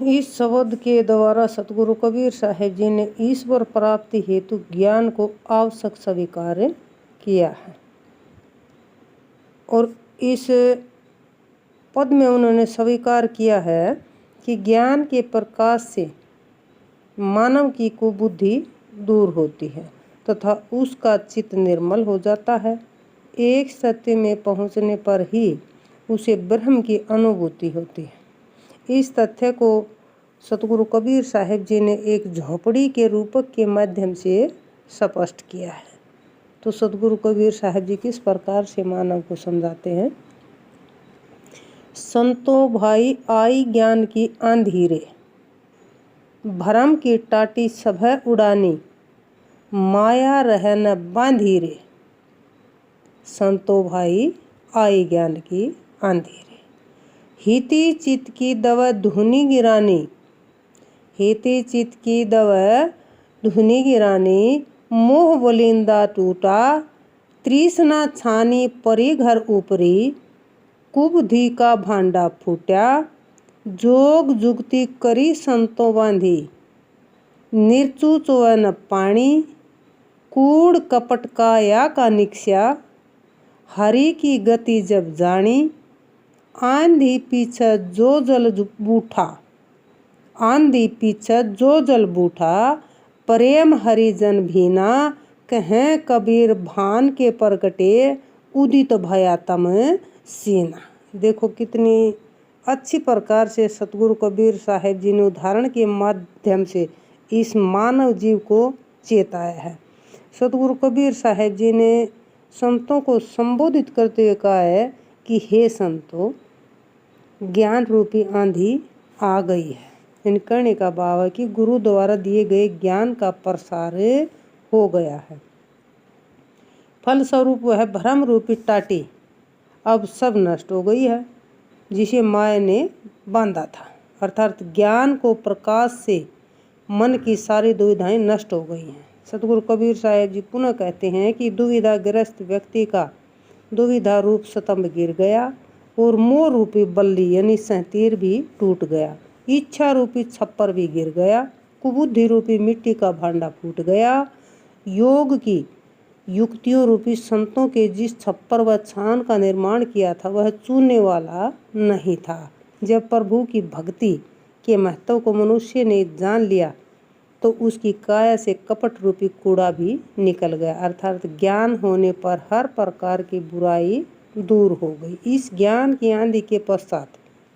इस शब्द के द्वारा सतगुरु कबीर साहेब जी ने ईश्वर प्राप्ति हेतु ज्ञान को आवश्यक स्वीकार किया है। और इस पद में उन्होंने स्वीकार किया है कि ज्ञान के प्रकाश से मानव की कुबुद्धि दूर होती है तथा उसका चित्त निर्मल हो जाता है। एक सत्य में पहुंचने पर ही उसे ब्रह्म की अनुभूति होती है। इस तथ्य को सतगुरु कबीर साहेब जी ने एक झोपड़ी के रूपक के माध्यम से स्पष्ट किया है। तो सतगुरु कबीर साहेब जी किस प्रकार से मानव को समझाते हैं। संतों भाई आई ज्ञान की आंधी रे, भरम की टाटी सभय उड़ानी, माया रह न बांधी रे। संतों भाई आई ज्ञान की आंधी रे, हिती चित की दवा धुनी गिरानी, हिती चित की दवा धुनी गिरानी, मोह बोलिंदा टूटा, तृष्णा छानी परी घर ऊपरी, कुबुद्धि का भांडा फूटा, जोग जुगती करी संतों बांधी, निर्चु चोवन पानी, कूड़ कपट का या का निक्ष्या, हरि की गति जब जानी, आंधी पीछे जो जल बूठा, आंधी पीछे जो जल बूठा, प्रेम हरिजन भीना, कहें कबीर भान के प्रगटे, उदित भया तम सीना। देखो कितनी अच्छी प्रकार से सतगुरु कबीर साहेब जी ने उदाहरण के माध्यम से इस मानव जीव को चेताया है। सतगुरु कबीर साहेब जी ने संतों को संबोधित करते हुए कहा है कि हे संतों, ज्ञान रूपी आंधी आ गई है। इन कहने का भाव है कि गुरु द्वारा दिए गए ज्ञान का प्रसार हो गया है। फलस्वरूप वह भ्रम रूपी टाटी अब सब नष्ट हो गई है जिसे माया ने बांधा था। अर्थात ज्ञान को प्रकाश से मन की सारी दुविधाएं नष्ट हो गई हैं। सतगुरु कबीर साहेब जी पुनः कहते हैं कि दुविधाग्रस्त व्यक्ति का दुविधा रूप स्तंभ गिर गया और मोह रूपी बल्ली यानी सहतीर भी टूट गया, इच्छा रूपी छप्पर भी गिर गया, कुबुद्धि रूपी मिट्टी का भांडा फूट गया। योग की युक्तियों रूपी संतों के जिस छप्पर व छान का निर्माण किया था वह चूने वाला नहीं था। जब प्रभु की भक्ति के महत्व को मनुष्य ने जान लिया तो उसकी काया से कपट रूपी कूड़ा भी निकल गया। अर्थात ज्ञान होने पर हर प्रकार की बुराई दूर हो गई। इस ज्ञान की आंधी के पश्चात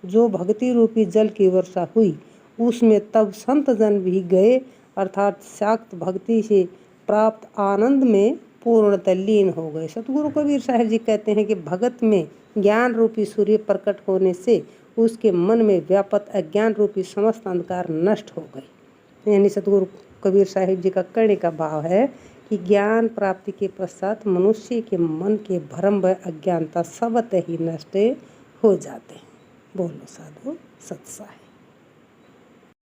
जो भक्ति रूपी जल की वर्षा हुई उसमें तब संत जन भी गए, अर्थात शाक्त भक्ति से प्राप्त आनंद में पूर्णतः लीन हो गए। सतगुरु कबीर साहेब जी कहते हैं कि भगत में ज्ञान रूपी सूर्य प्रकट होने से उसके मन में व्यापत अज्ञान रूपी समस्त अंधकार नष्ट हो गई। यानी सतगुरु कबीर साहिब जी का कहने का भाव है कि ज्ञान प्राप्ति के पश्चात मनुष्य के मन के भ्रम व अज्ञानता सबत ही नष्ट हो जाते हैं। बोलो साधु सत साहिब।